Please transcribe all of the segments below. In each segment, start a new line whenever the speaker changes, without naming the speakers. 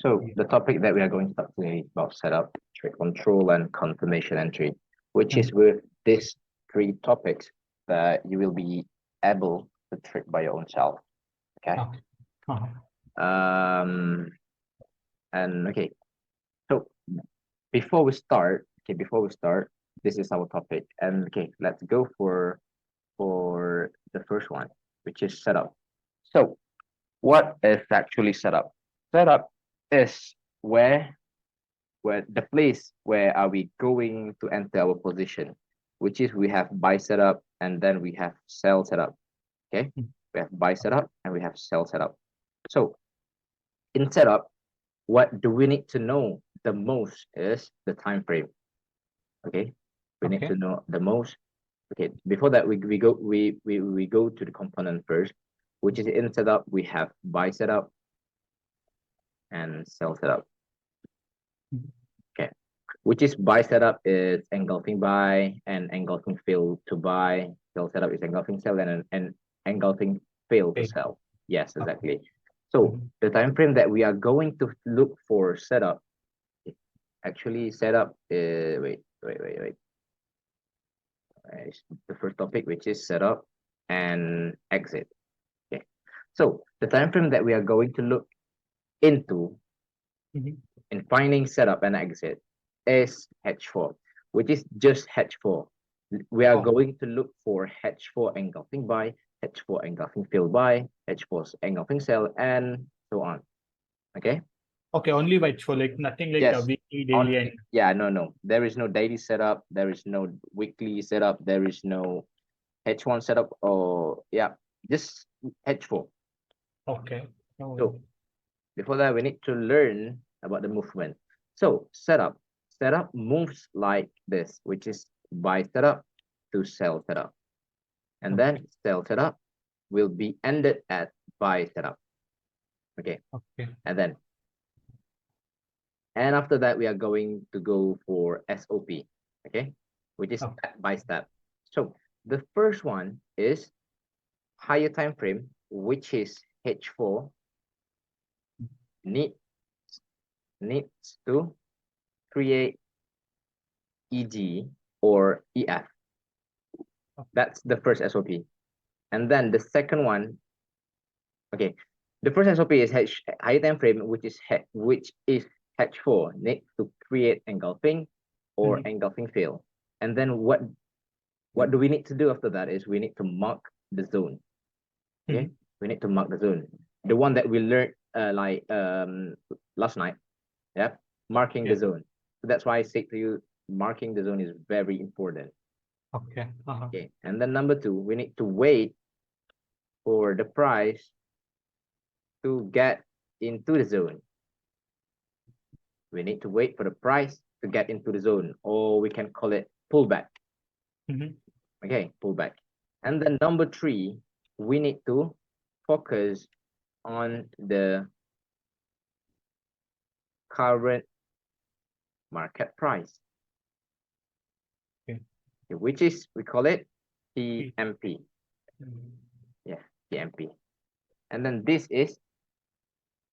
So the topic that we are going to talk today is about setup, trade control, and confirmation entry, which is with these three topics that you will be able to trade by your own self. Okay. And okay. So before we start, this is our topic, and okay, let's go for the first one, which is setup. So what is actually setup? Setup is where the place where are we going to enter our position, which is we have buy setup and then we have sell setup. Okay, we have buy setup and we have sell setup. So in setup, what do we need to know the most is the time frame. Okay, we need to know the most. Okay, before that we go to the component first, which is in setup we have buy setup and sell setup. Okay, which is buy setup is engulfing buy and engulfing fill to buy. Sell setup is engulfing sell and engulfing fill to sell. Yes, exactly. So the time frame that we are going to look for setup, actually setup is wait. The first topic, which is setup and exit. Okay, so the time frame that we are going to look into in finding setup and exit is H4, which is just H4. We are going to look for H4 engulfing buy, H4 engulfing fill buy, H4 engulfing sell, and so on. Okay.
Okay, only by H4, like nothing like
Yes.
weekly, daily, and
yeah, no. There is no daily setup. There is no weekly setup. There is no H1 setup, or yeah, just H4.
okay.
So before that, we need to learn about the movement. So setup moves like this, which is buy setup to sell setup, and then sell setup will be ended at buy setup. Okay. And after that, we are going to go for SOP. Okay, which is step by step. So the first one is higher time frame, which is H4 needs to create EG or EF. That's the first SOP. And then the second one, okay, the first SOP is higher time frame, which is H4 needs to create engulfing or engulfing fill. And then what do we need to do after that is we need to mark the zone. Okay, we need to mark the zone. The one that we learned last night. Yep, marking the zone. So that's why I say to you, marking the zone is very important.
Okay.
Okay, and then number two, we need to wait for the price to get into the zone. We need to wait for the price to get into the zone, or we can call it pullback. Okay, pullback. And then number three, we need to focus on the current market price, which is, we call it TMP. Yeah, TMP. And then this is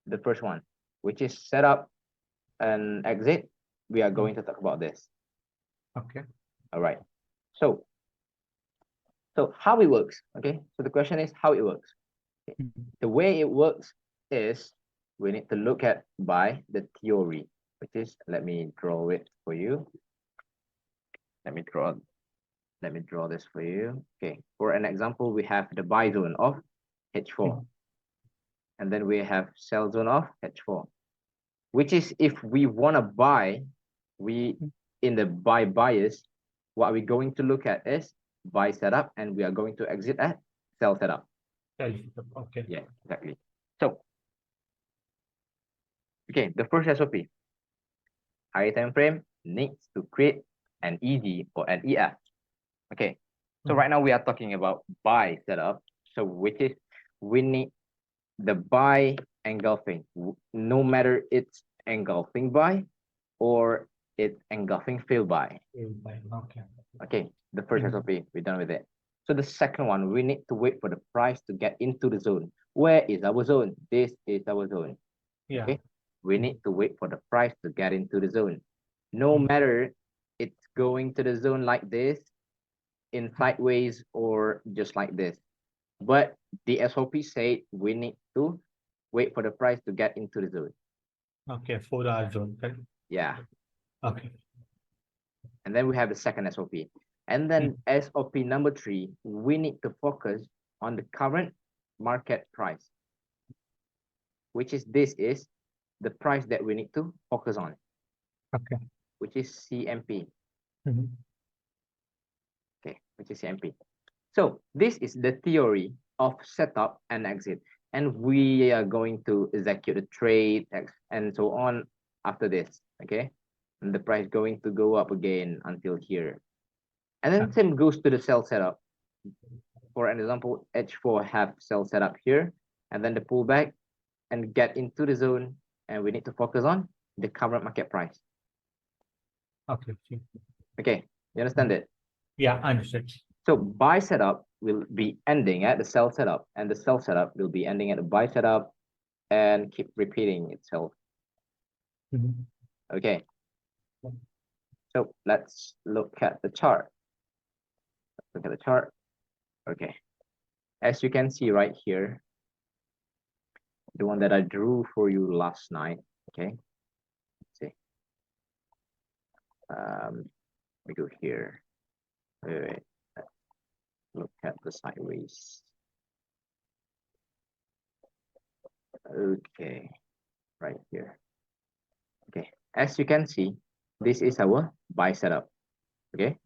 the first one, which is setup and exit. We are going to talk about this.
Okay.
All right. So how it works. Okay. So the question is how it works. Okay. The way it works is we need to look at by the theory, which is, let me draw it for you. Let me draw this for you. Okay. For an example, we have the buy zone of H4. And then we have sell zone of H4, which is if we want to buy, in the buy bias, what we're going to look at is buy setup, and we are going to exit at sell setup.
Okay.
Yeah, exactly. So, okay, the first SOP, higher time frame needs to create an ED or an EF. Okay, so right now we are talking about buy setup. So which is we need the buy engulfing, no matter it's engulfing buy or it's engulfing fill buy. Okay, the first SOP, we're done with it. So the second one, we need to wait for the price to get into the zone. Where is our zone? This is our zone.
Yeah.
Okay, we need to wait for the price to get into the zone. No matter it's going to the zone like this, in sideways, or just like this. But the SOP said we need to wait for the price to get into the zone.
Okay, 4-hour zone, correct?
Yeah.
Okay.
And then we have the second SOP. And then SOP number 3, we need to focus on the current market price, which is the price that we need to focus on.
Okay.
Which is CMP.
Mm-hmm.
Okay, which is CMP. So this is the theory of setup and exit. And we are going to execute a trade and so on after this. Okay. And the price going to go up again until here. And then same goes to the sell setup. For an example, H4 have sell setup here, and then the pullback and get into the zone, and we need to focus on the current market price.
Okay.
Okay, you understand it?
Yeah, understood.
So buy setup will be ending at the sell setup, and the sell setup will be ending at the buy setup, and keep repeating itself. Okay. So let's look at the chart. Look at the chart. Okay. As you can see right here, the one that I drew for you last night. Okay. Let's see. We go here. Wait. Let's look at the sideways. Okay. Right here. Okay. As you can see, this is our buy setup. Okay.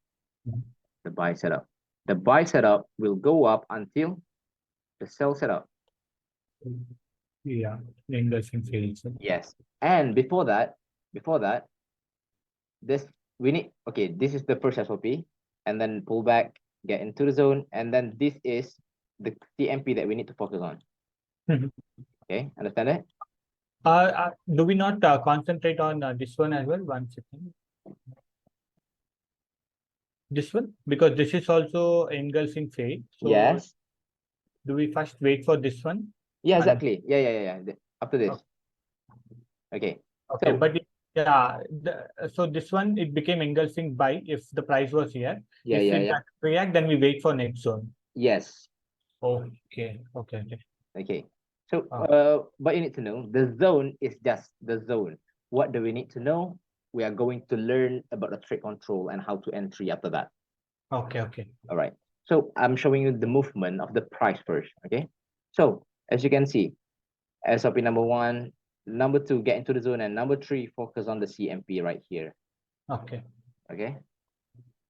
The buy setup. The buy setup will go up until the sell setup.
Yeah, engulfing field.
Yes. And before that, this we need, okay, this is the first SOP, and then pull back, get into the zone, and then this is the CMP that we need to focus on. Okay, understand it?
Do we not concentrate on this one as well? 1 second. This one, because this is also engulfing phase. So
yes.
do we first wait for this one?
Yeah, exactly. Yeah. After this. Okay.
Okay,
So,
but yeah, so this one, it became engulfing buy if the price was here.
yeah,
If
yeah,
it
yeah.
doesn't react, then we wait for next zone.
Yes.
Okay.
Okay. So, but you need to know the zone is just the zone. What do we need to know? We are going to learn about the trade control and how to entry after that.
Okay.
All right. So I'm showing you the movement of the price first. Okay. So as you can see, SOP number 1, number 2, get into the zone, and number 3, focus on the CMP right here.
Okay.
Okay.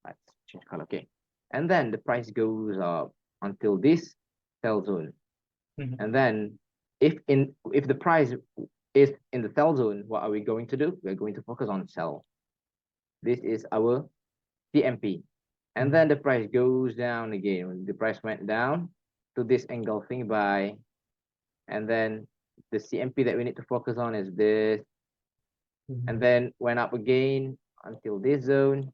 Let's change color. Okay. And then the price goes up until this sell zone. And then if the price is in the sell zone, what are we going to do? We're going to focus on sell. This is our CMP. And then the price goes down again. The price went down to this engulfing buy. And then the CMP that we need to focus on is this. And then went up again until this zone.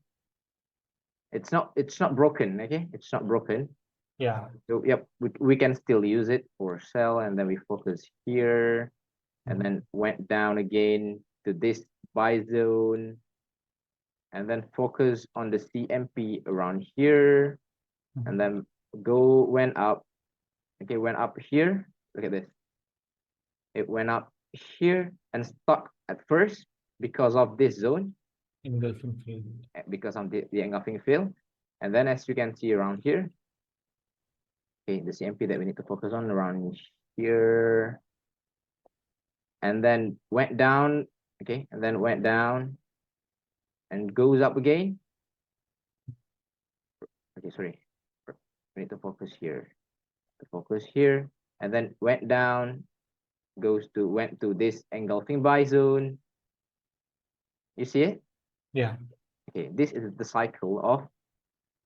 It's not broken, okay? It's not broken.
Yeah.
So yep, we can still use it for sell, and then we focus here, and then went down again to this buy zone, and then focus on the CMP around here, and then went up. Okay, went up here. Look at this. It went up here and stuck at first because of this zone,
Engulfing field.
because of the engulfing field. And then as you can see around here, okay, the CMP that we need to focus on around here, and then went down, okay, and then went down and goes up again. Okay, sorry, we need to focus here, and then went down, went to this engulfing buy zone. You see it?
Yeah.
Okay, this is the cycle of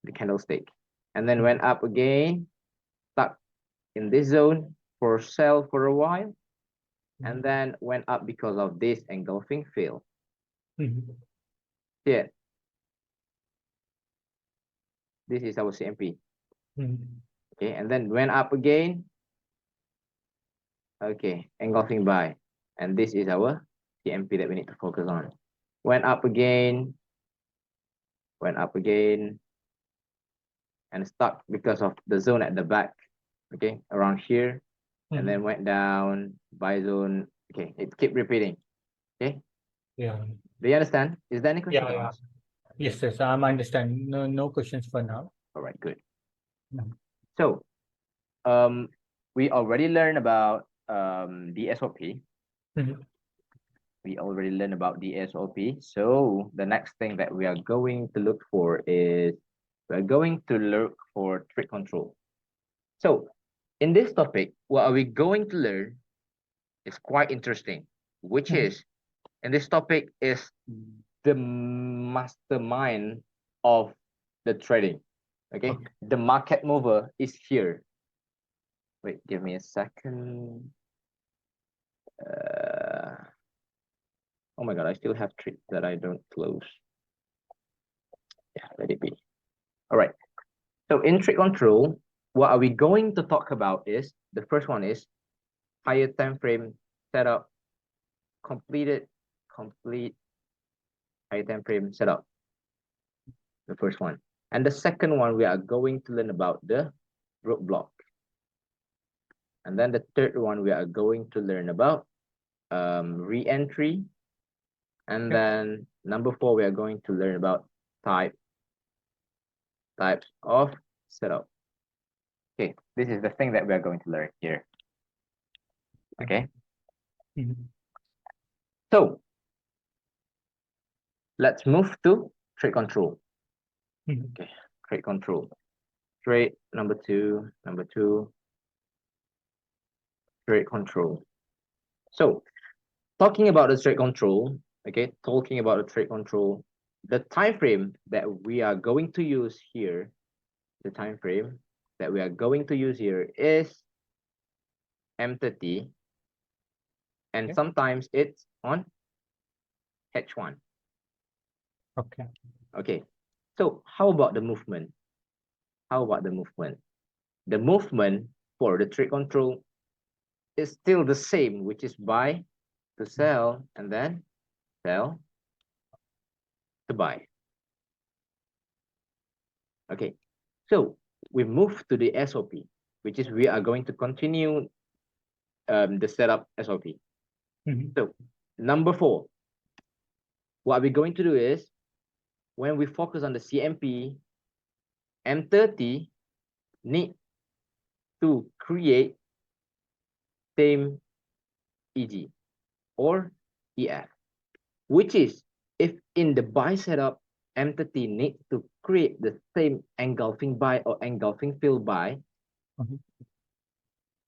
the candlestick, and then went up again, stuck in this zone for sell for a while, and then went up because of this engulfing field. Yeah, this is our CMP. Okay, and then went up again. Okay, engulfing buy, and this is our CMP that we need to focus on. Went up again, and stuck because of the zone at the back, okay, around here, and then went down, buy zone, okay, it keep repeating, okay?
Yeah.
Do you understand? Is there any question
Yeah,
to
yeah.
ask?
Yes, yes, I'm understanding. No questions for now.
All right, good.
Mhm.
So, we already learned about the SOP.
Mhm.
We already learned about the SOP. So the next thing that we are going to look for is we're going to look for trait control. So in this topic, what are we going to learn is quite interesting, which is, and this topic is the mastermind of the trading. Okay, the market mover is here. Wait, give me a second. Oh my god, I still have trades that I don't close. Yeah, let it be. All right. So in trade control, what are we going to talk about is the first one is higher time frame setup, complete higher time frame setup. The first one. And the second one, we are going to learn about the roadblock. And then the third one, we are going to learn about re-entry. And then number 4, we are going to learn about types of setup. Okay, this is the thing that we are going to learn here. Okay. So let's move to trade control. Okay, trade control. Trade number two, trade control. So talking about the trade control, okay, talking about the trade control, the time frame that we are going to use here, the time frame that we are going to use here is M30, and sometimes it's on H1.
Okay.
Okay, so how about the movement? How about the movement? The movement for the trade control is still the same, which is buy to sell and then sell to buy. Okay, so we move to the SOP, which is we are going to continue the setup SOP. So number 4, what we're going to do is when we focus on the CMP, M30 need to create same EG or EF, which is if in the buy setup, M30 needs to create the same engulfing buy or engulfing fill buy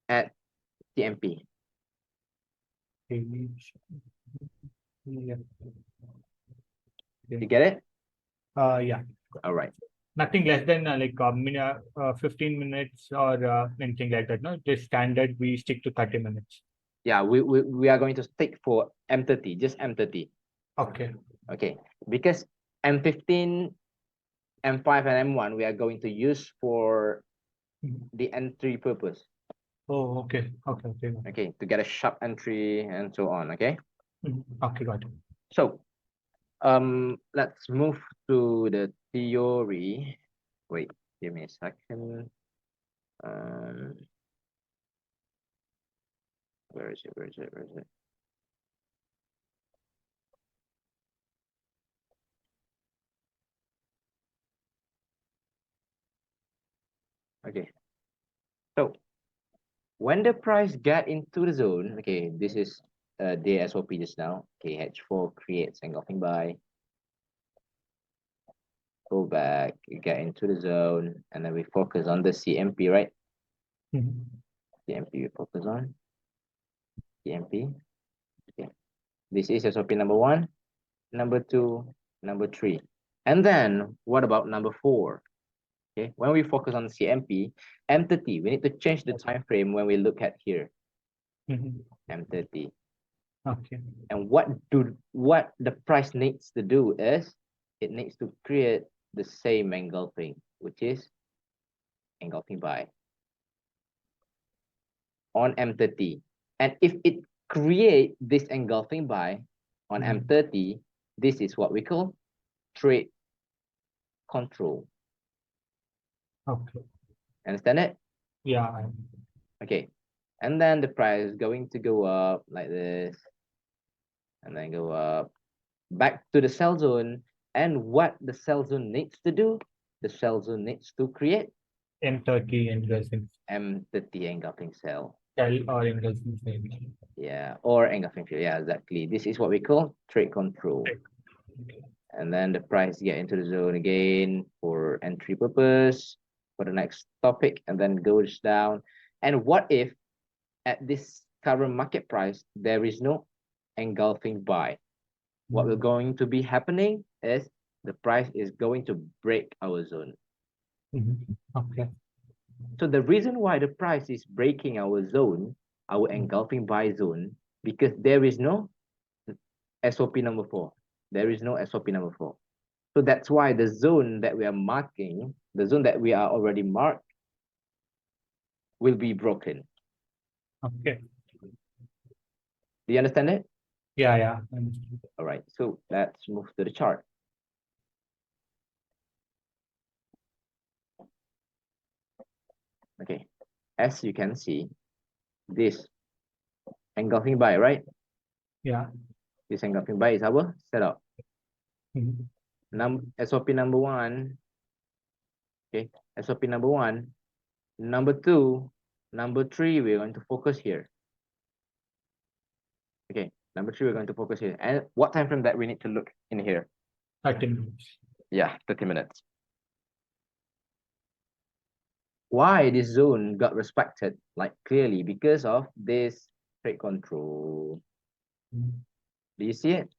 at CMP. You get it?
Yeah.
All right.
Nothing less than 15 minutes or anything like that. No, just standard. We stick to 30 minutes.
Yeah, we are going to stick for M30, just M30.
Okay.
Okay, because M15, M5, and M1 we are going to use for the entry purpose.
Oh, okay. Okay. Okay.
Okay, to get a sharp entry and so on. Okay.
Okay, got it.
So, let's move to the theory. Wait, give me a second. Where is it? Where is it? Where is it? Okay. So, when the price get into the zone, okay, this is the SOP just now. Okay, H4 creates engulfing buy. Go back, get into the zone, and then we focus on the CMP, right? CMP we focus on. CMP. Okay. This is SOP number 1, number 2, number 3. And then what about number 4? Okay, when we focus on CMP, M30, we need to change the time frame when we look at here. M30.
Okay.
And what the price needs to do is it needs to create the same engulfing, which is engulfing buy on M30. And if it create this engulfing buy, on M30, this is what we call trade control.
Okay.
Understand it?
Yeah.
Okay. And then the price is going to go up like this, and then go up back to the sell zone. And what the sell zone needs to do, the sell zone needs to create
M30 engulfing
M30 engulfing sell.
sell or engulfing sell.
Yeah, or engulfing fill. Yeah, exactly. This is what we call trade control.
Okay.
And then the price get into the zone again for entry purpose for the next topic, and then goes down. And what if at this current market price there is no engulfing buy? What will going to be happening is the price is going to break our zone.
Okay.
So the reason why the price is breaking our zone, our engulfing buy zone, because there is no SOP number 4. There is no SOP number 4. So that's why the zone that we are marking, the zone that we are already marked, will be broken.
Okay.
Do you understand it?
Yeah, yeah. Understood.
All right, so let's move to the chart. Okay, as you can see, this engulfing buy, right?
Yeah.
This engulfing buy is our setup.
Mhm.
SOP number 1. Okay, SOP number 1. Number 2, number 3, we're going to focus here. Okay, number 3, we're going to focus here. And what time frame that we need to look in here?
30 minutes.
Yeah, 30 minutes. Why this zone got respected? Like clearly because of this trade control. Do you see it?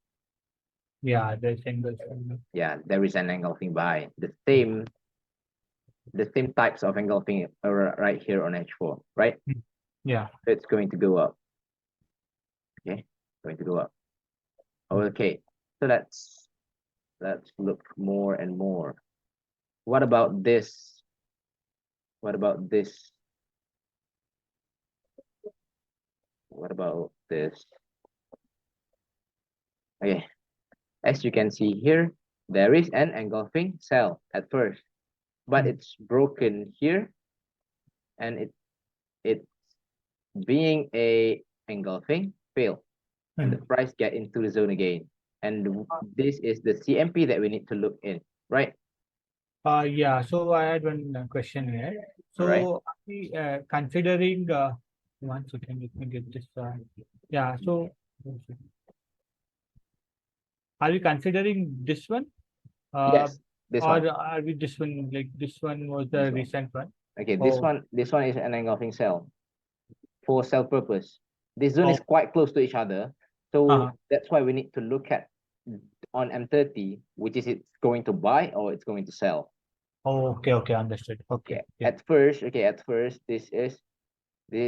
Yeah, there's engulfing.
Yeah, there is an engulfing buy. The same types of engulfing are right here on H4, right?
Yeah.
So it's going to go up. Okay, going to go up. Okay, so let's look more and more. What about this? What about this? What about this? Okay, as you can see here, there is an engulfing cell at first, but it's broken here, and it's being a engulfing fail, and the price get into the zone again. And this is the CMP that we need to look in, right?
Yeah. So I had one question here. So
Right.
are we considering 1 second, let me get this. Yeah. So are we considering this one?
Yes, this
Or
one.
are we this one, like this one was the
This one.
recent one?
Okay, this
Oh.
one is an engulfing cell for cell purpose. This zone
Oh.
is quite close to each other, so
Uh-huh.
that's why we need to look at on M30, which is it's going to buy or it's going to sell.
Oh, okay, okay, understood. Okay.
Yeah. At first, this is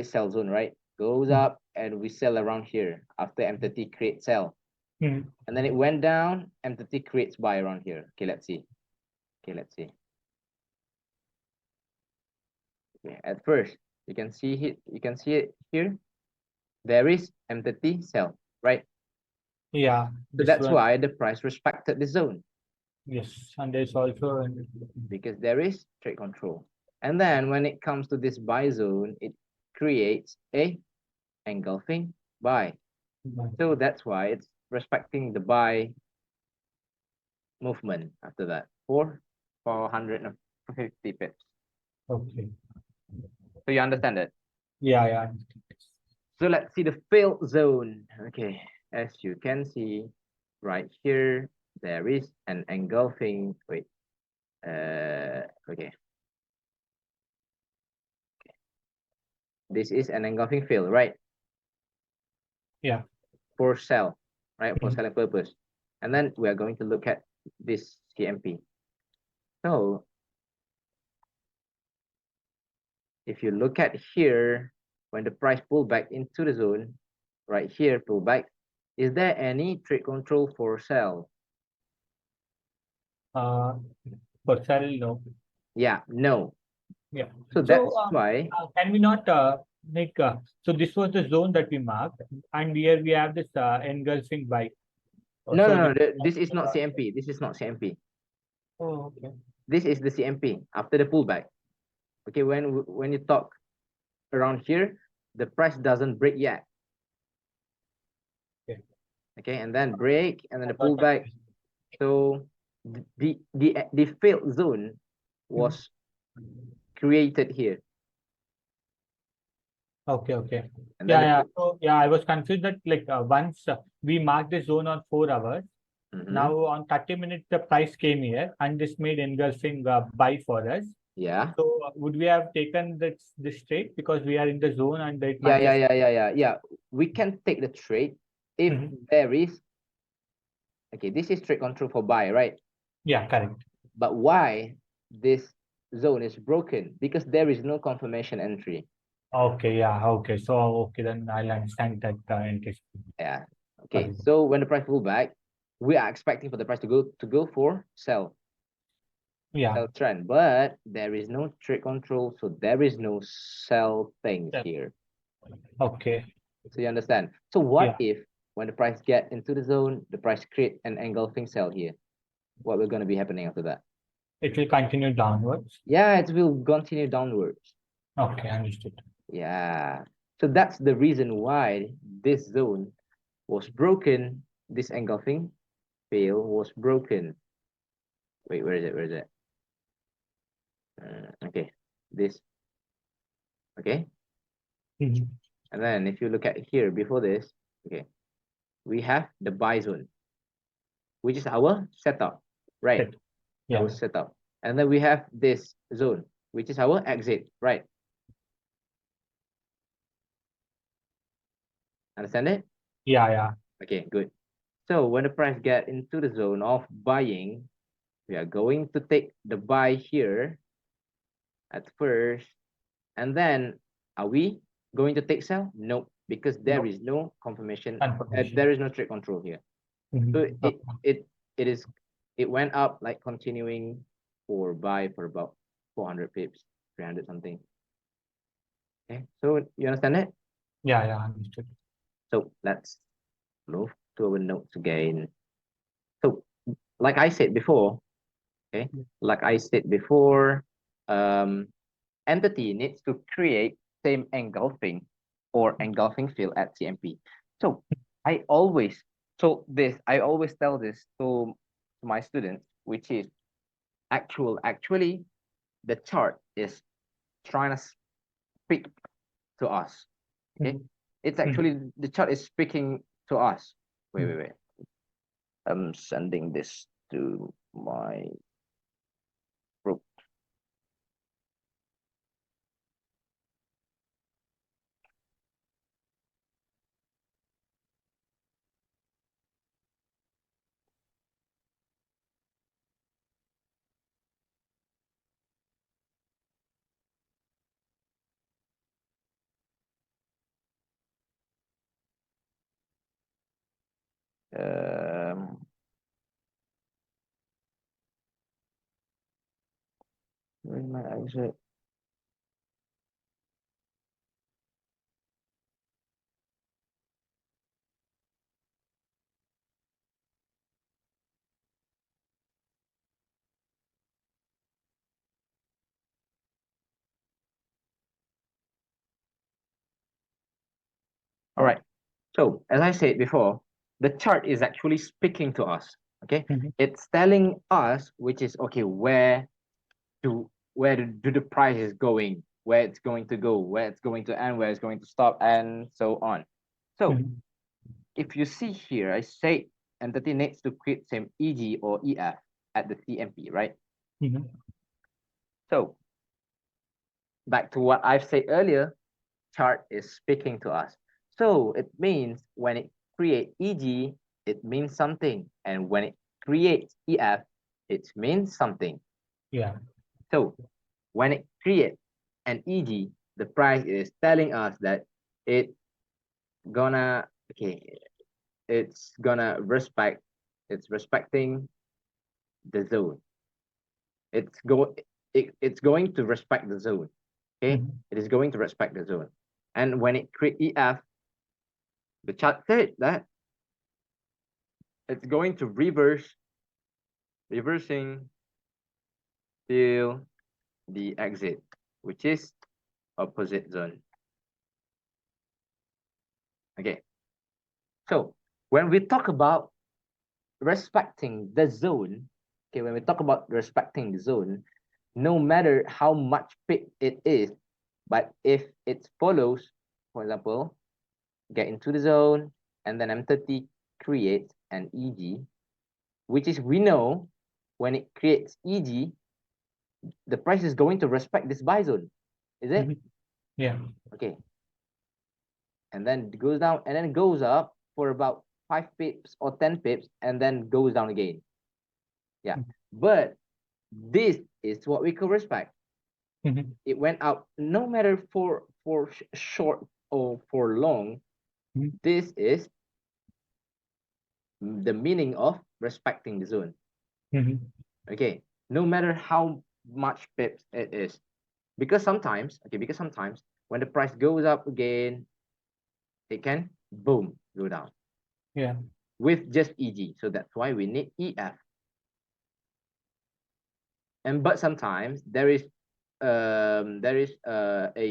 sell zone, right? Goes up and we sell around here after M30 creates sell. And then it went down, M30 creates buy around here. Okay, let's see. Okay, let's see. Okay, at first, you can see it here. There is M30 sell, right?
Yeah.
So that's why the price respected the zone.
Yes, and there's also
Because there is trade control. And then when it comes to this buy zone, it creates a engulfing buy. So that's why it's respecting the buy movement after that for 450 pips.
okay.
So you understand it?
Yeah, yeah.
So let's see the failed zone. Okay, as you can see right here, there is an engulfing, wait, okay. This is an engulfing fill, right?
Yeah.
For sell, right? For selling purpose. And then we are going to look at this CMP. So if you look at here, when the price pull back into the zone, right here, pull back, is there any trade control for sell?
For sell, no.
Yeah, no.
Yeah.
So that's why.
Can we not make so this was the zone that we marked, and here we have this engulfing buy.
No,
So
no, no.
you.
This is not CMP. This is not CMP.
Oh, okay.
This is the CMP after the pullback. Okay, when you talk around here, the price doesn't break yet.
Okay.
Okay, and then break, and then the pullback. So the failed zone was created here.
Okay, okay.
And
Yeah,
then
yeah. So yeah, I was confused that like once we marked the zone on 4 hours, now on 30 minutes the price came here and this made engulfing buy for us.
yeah.
So would we have taken this trade because we are in the zone and it
Yeah,
matches?
yeah. We can take the trade if
Mhm.
there is, okay, this is trade control for buy, right?
Yeah, correct.
But why this zone is broken? Because there is no confirmation entry.
Okay, yeah, okay. So okay, then I'll understand that interest.
Yeah. Okay.
Okay.
So when the price pull back, we are expecting for the price to go for sell
Yeah.
trend, but there is no trade control, so there is no sell things
Yeah.
here.
Okay.
So you understand? So what
Yeah.
if when the price get into the zone, the price create an engulfing sell here? What will gonna be happening after that?
It will continue downwards.
Yeah, it will continue downwards.
Okay, understood.
Yeah. So that's the reason why this zone was broken. This engulfing fail was broken. Wait, where is it? Where is it? Okay, this. Okay,
Mhm.
and then if you look at here before this, okay, we have the buy zone, which is our setup, right?
Right. Yeah.
Our setup, and then we have this zone, which is our exit, right? Understand it?
Yeah, yeah.
Okay, good. So when the price get into the zone of buying, we are going to take the buy here at first, and then are we going to take sell? No, because there
No
is no confirmation.
confirmation.
There is no trade control here.
Mhm.
So
Okay.
it went up like continuing for buy for about 400 pips, 300 something. Okay, so you understand it?
Yeah, yeah, understood.
So let's move to our notes again. So like I said before, okay, like I said before, entity needs to create same engulfing or engulfing field at CMP. So I always I always tell this to my students, which is actually the chart is trying to speak to us. Okay,
Mhm.
it's
Mhm.
actually the chart is speaking to us. Wait,
Mhm.
wait, wait. I'm sending this to my group. Um, where's my exit? All right. So as I said before, the chart is actually speaking to us. Okay,
Mhm.
it's telling us which is okay where do the price is going, where it's going to go, where it's going to end, where it's going to stop, and so on. So
Mhm.
if you see here, I say entity needs to create same EG or EF at the CMP, right?
Mhm.
So back to what I've said earlier, chart is speaking to us. So it means when it creates EG, it means something. And when it creates EF, it means something.
Yeah.
So when it creates an EG, the price is telling us that it gonna, okay, it's gonna it's respecting the zone. It's go it's going to respect the zone. Okay,
Mhm.
it is going to respect the zone. And when it create EF, the chart said that it's going to reversing till the exit, which is opposite zone. Okay, so when we talk about respecting the zone, okay, when we talk about respecting the zone, no matter how much pip it is, but if it follows, for example, get into the zone, and then M30 creates an EG, which is, we know when it creates EG, the price is going to respect this buy zone, is it?
Yeah.
Okay. And then it goes down, and then it goes up for about 5 pips or 10 pips, and then goes down again. Yeah. But this is what we call respect. It went up, no matter for short or for long. This is the meaning of respecting the zone. Okay, no matter how much pips it is, because sometimes when the price goes up again, it can boom go down.
Yeah.
With just EG, so that's why we need EF. And but sometimes there is a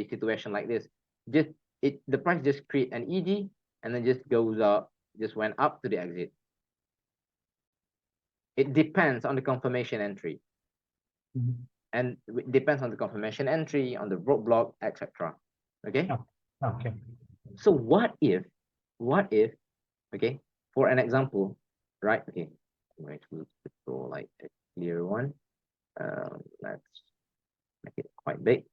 situation like this. Just the price just create an EG and then just goes up, just went up to the exit. It depends on the confirmation entry. And it depends on the confirmation entry, on the roadblock, etc. Okay?
Okay.
So what if, okay, for an example, right? Okay, I'm going to go like a clear one. Let's make it quite big.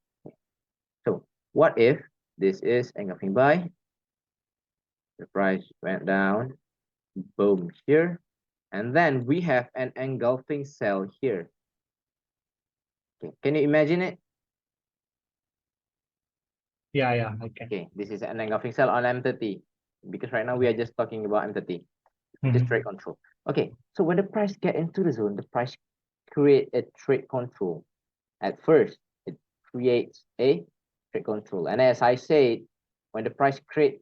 So what if this is engulfing buy? The price went down, boom here, and then we have an engulfing sell here. Okay, can you imagine it?
Yeah, okay.
Okay, this is an engulfing sell on M30, because right now we are just talking about M30, just trade control. Okay, so when the price get into the zone, the price create a trade control. At first, it creates a trade control, and as I said, when the price created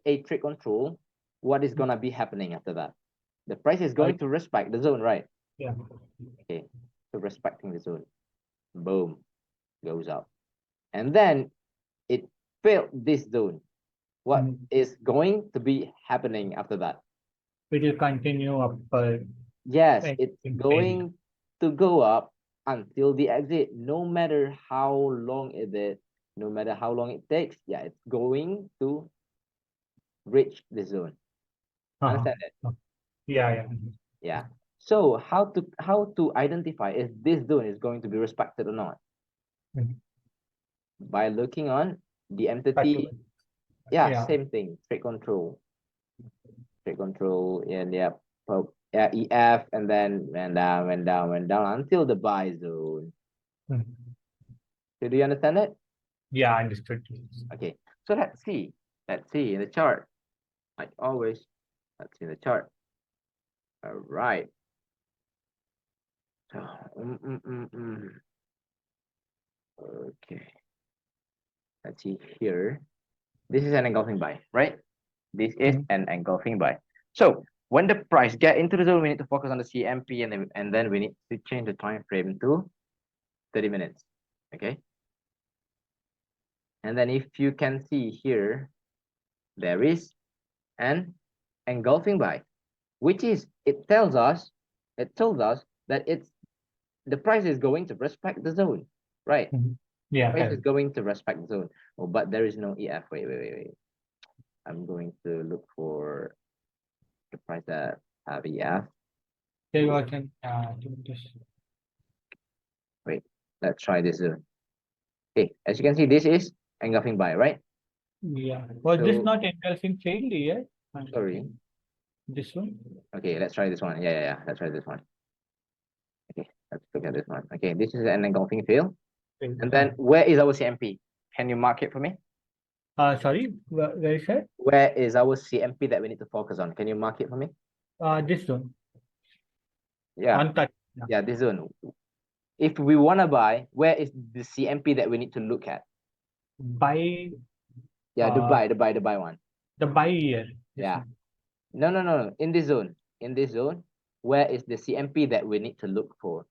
a trade control, what is gonna be happening after that? The price is going to respect the zone, right?
Yeah.
Okay, so respecting the zone, boom, goes up, and then it failed this zone. What is going to be happening after that?
It will continue up.
Yes, it's going to go up until the exit, no matter how long it is, no matter how long it takes. Yeah, it's going to reach the zone. Understand it?
Yeah.
Yeah. So how to identify if this zone is going to be respected or not? By looking on the entity. Yeah, same thing. Trade control. And yeah, EF, and then went down until the buy zone. So do you understand it?
Yeah, understood.
Okay, so let's see in the chart. Like always, let's see the chart. All right. So, okay. Let's see here. This is an engulfing buy, right? This is an engulfing buy. So when the price get into the zone, we need to focus on the CMP, and then we need to change the time frame to 30 minutes. Okay. And then if you can see here, there is an engulfing buy, which is, it tells us that the price is going to respect the zone, right?
Yeah.
Price is going to respect the zone. Oh, but there is no EF. Wait. I'm going to look for the price that have EF. Wait, let's try this zone. Okay, as you can see, this is engulfing buy, right?
Yeah. Was this not engulfing failed yet?
Sorry.
This one?
Okay, let's try this one. Yeah. Let's try this one. Okay, let's look at this one. Okay, this is an engulfing fail. And then where is our CMP? Can you mark it for me?
Sorry, where is it?
Where is our CMP that we need to focus on? Can you mark it for me?
This one.
Yeah.
On that.
Yeah, this one. If we want to buy, where is the CMP that we need to look at?
Buy.
Yeah, the buy one.
The buy here.
Yeah. No. In this zone, where is the CMP that we need to look for?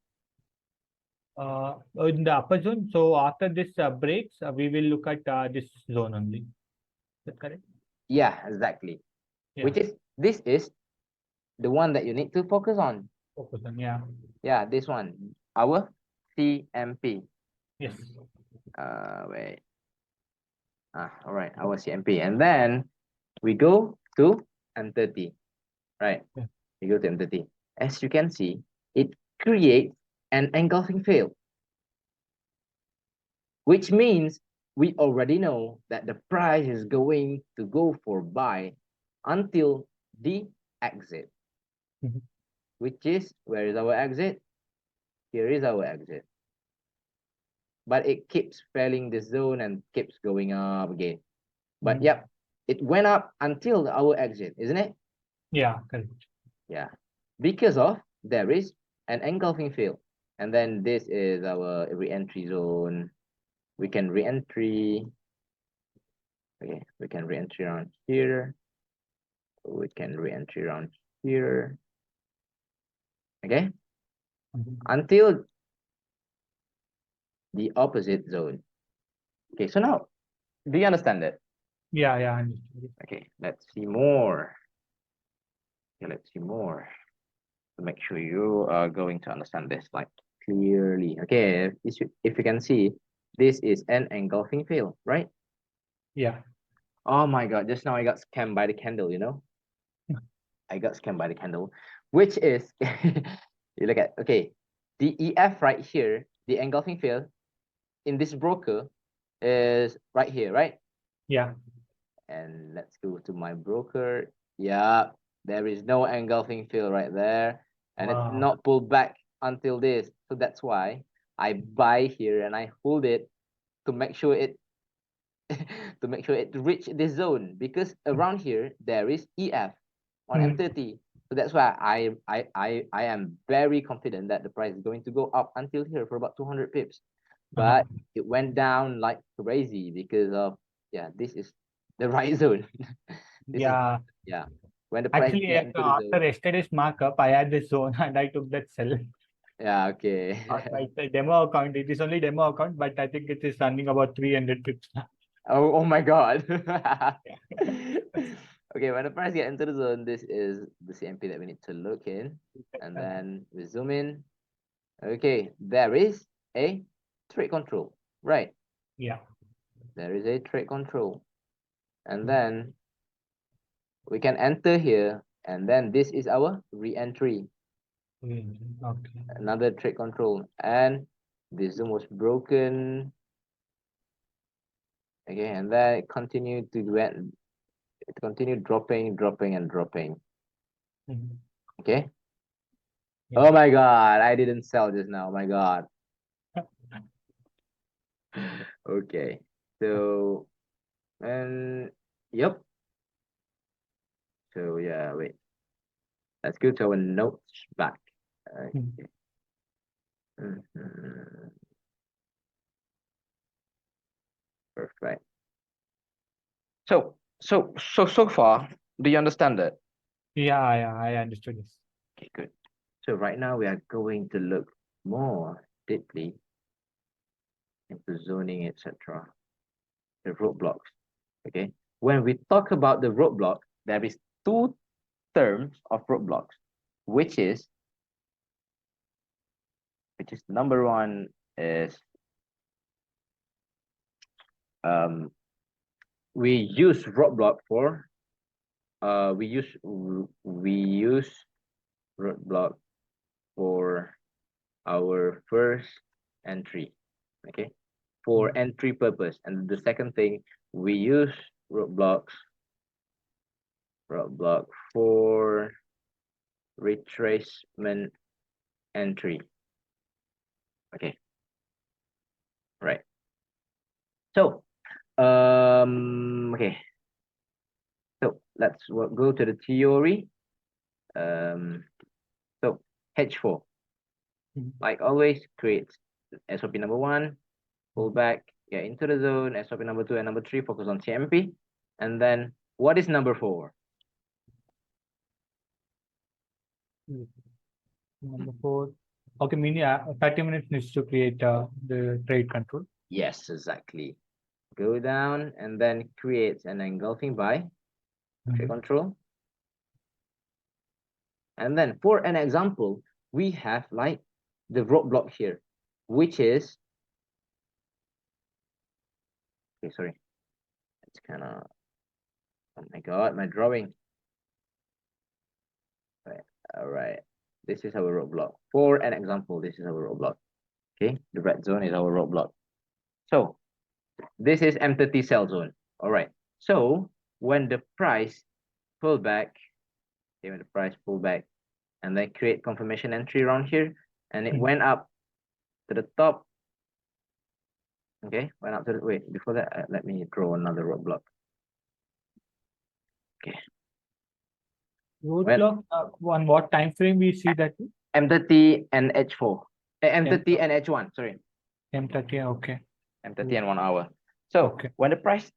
In the upper zone. So after this breaks, we will look at this zone only. Is that correct?
Yeah, exactly.
Yeah.
This is the one that you need to focus on.
Focus on, yeah.
Yeah, this one, our CMP.
Yes.
Wait. All right, our CMP, and then we go to M30, right?
Yeah.
We go to M30. As you can see, it creates an engulfing field, which means we already know that the price is going to go for buy until the exit, which is, where is our exit? Here is our exit. But it keeps failing the zone and keeps going up again. But yep, it went up until our exit, isn't it?
Yeah, correct.
Yeah, because of there is an engulfing field. And then this is our re-entry zone. We can re-entry. Okay, we can re-entry around here. We can re-entry around here. Okay, until the opposite zone. Okay, so now, do you understand it?
Yeah, I understood.
Okay, let's see more. Okay, let's see more to make sure you are going to understand this like clearly. Okay, if you can see, this is an engulfing field, right?
Yeah.
Oh my God, just now I got scammed by the candle, you know? I got scammed by the candle, which is, you look at, okay, the EF right here, the engulfing field in this broker is right here, right?
Yeah.
And let's go to my broker. Yeah, there is no engulfing field right there. And it's not pulled back until this. So that's why I buy here and I hold it to make sure it to make sure it reach this zone, because around here there is EF on M30. So that's why I am very confident that the price is going to go up until here for about 200 pips. But it went down like crazy because of, yeah, this is the right zone. This is,
Yeah.
yeah. When the price
Actually,
get into the
after
zone.
yesterday's markup, I had this zone and I took that sell.
Yeah, okay.
It's a demo account. It is only demo account, but I think it is running about 300 pips.
Oh my God. Okay, when the price get into the zone, this is the CMP that we need to look in. And then we zoom in. Okay, there is a trade control, right?
Yeah.
There is a trade control. And then we can enter here. And then this is our re-entry.
Okay.
Another trade control. And the zoom was broken. Okay, and then it continued to went, it continued dropping. Okay.
Yeah.
Oh my God, I didn't sell just now. Oh my God. Okay. So, and yep. So yeah, wait. Let's go to our notes back. Okay. Perfect. So far, do you understand it?
Yeah, I understood this.
Okay, good. So right now we are going to look more deeply into zoning, etc. The roadblocks. Okay. When we talk about the roadblock, there is two terms of roadblocks, which is number one is we use roadblock for we use roadblock for our first entry, okay, for entry purpose. And the second thing, we use roadblock for retracement entry. Okay, right. So okay, so let's go to the theory. So H4, like always, creates SOP number one, pull back, get into the zone, SOP number two and number three, focus on CMP. And then what is number four?
Number 4. Okay, 30 minutes needs to create the trade control.
Yes, exactly. Go down and then create an engulfing buy, trade control. And then for an example, we have like the roadblock here, which is, okay, sorry. It's kind of, oh my God, my drawing. Right, all right. This is our roadblock. For an example, this is our roadblock. Okay, the red zone is our roadblock. So this is M30 sell zone. All right. So when the price pull back, okay, when the price pull back, and then create confirmation entry around here, and it went up to the top. Okay, went up to the, wait, before that, let me draw another roadblock. Okay.
Roadblock, on what time frame we see that?
M30 and H4. M30 and H1, sorry.
M30, okay.
M30 and 1 hour. So when the price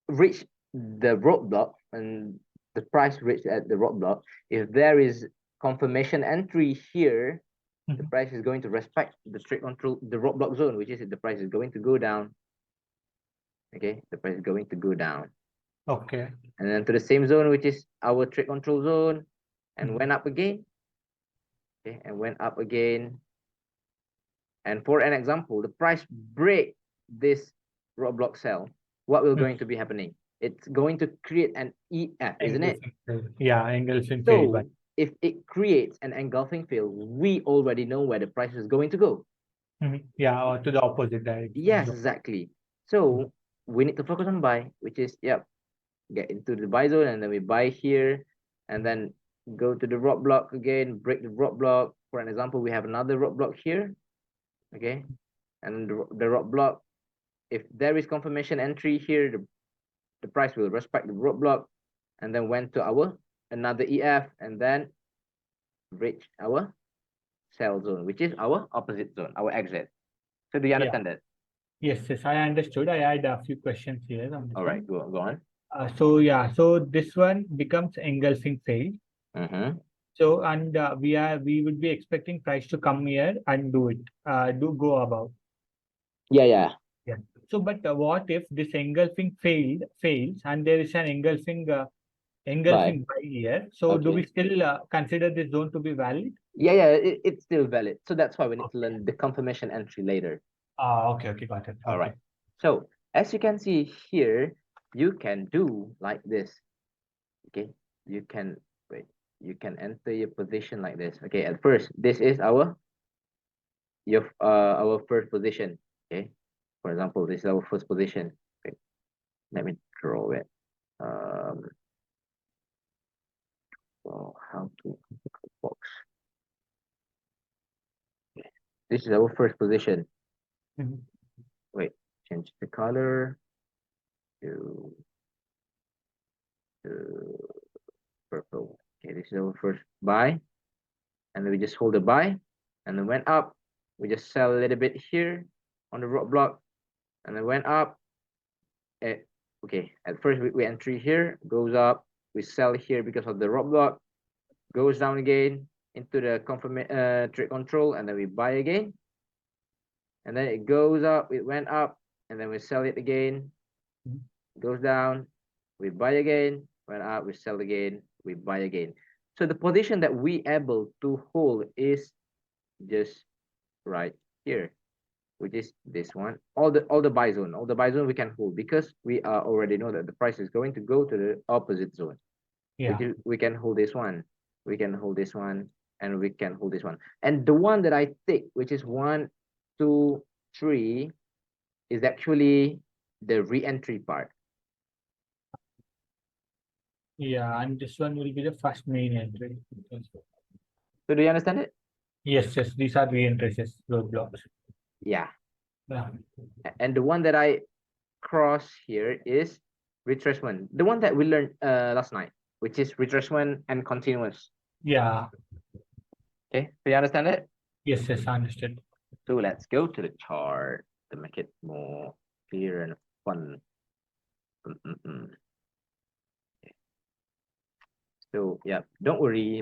reach the roadblock and the price reached at the roadblock, if there is confirmation entry here, the price is going to respect the trade control, the roadblock zone, which is the price is going to go down. Okay, the price is going to go down.
Okay.
And then to the same zone, which is our trade control zone, and went up again. Okay, and went up again. And for an example, the price break this roadblock cell. What will going to be happening? It's going to create an EF, isn't it?
Yeah, engulfing
so
field.
If it creates an engulfing field, we already know where the price is going to go.
Yeah, or to the opposite direction.
Yes, exactly. So we need to focus on buy, which is, yep, get into the buy zone, and then we buy here, and then go to the roadblock again, break the roadblock. For an example, we have another roadblock here. Okay, and the roadblock, if there is confirmation entry here, the price will respect the roadblock, and then went to our another EF, and then reach our sell zone, which is our opposite zone, our exit. So do you understand that?
Yes, I understood. I had a few questions here.
All right, go on.
So this one becomes engulfing failed. So and we would be expecting price to come here and do it, do go above.
Yeah.
So, but what if this engulfing fails and there is an engulfing buy here? So, do we still consider this zone to be valid?
Yeah, it's still valid. So that's why we need to learn the confirmation entry later.
Okay, got it.
All right. So as you can see here, you can do like this. Okay, you can you can enter your position like this. Okay, at first, this is our first position. Okay, for example, this is our first position. Okay, let me draw it. So how to box? Okay. This is our first position. Wait, change the color to purple. Okay, this is our first buy, and then we just hold the buy, and then went up. We just sell a little bit here on the roadblock, and then went up. Okay, at first we entry here, goes up, we sell here because of the roadblock, goes down again into the trade control, and then we buy again, and then it goes up, it went up, and then we sell it again, goes down, we buy again, went up, we sell again, we buy again. So the position that we able to hold is just right here, which is this one. All the buy zone we can hold, because we already know that the price is going to go to the opposite zone. We can hold this one, we can hold this one, and we can hold this one. And the one that I take, which is 1, 2, 3, is actually the re-entry part.
Yeah, and this one will be the first main entry.
So do you understand it?
Yes, these are re-entries, roadblocks.
Yeah. And the one that I cross here is retracement, the one that we learned last night, which is retracement and continuous.
Yeah.
Okay, so you understand it?
Yes, I understood.
So let's go to the chart to make it more clear and fun. Okay. So yeah, don't worry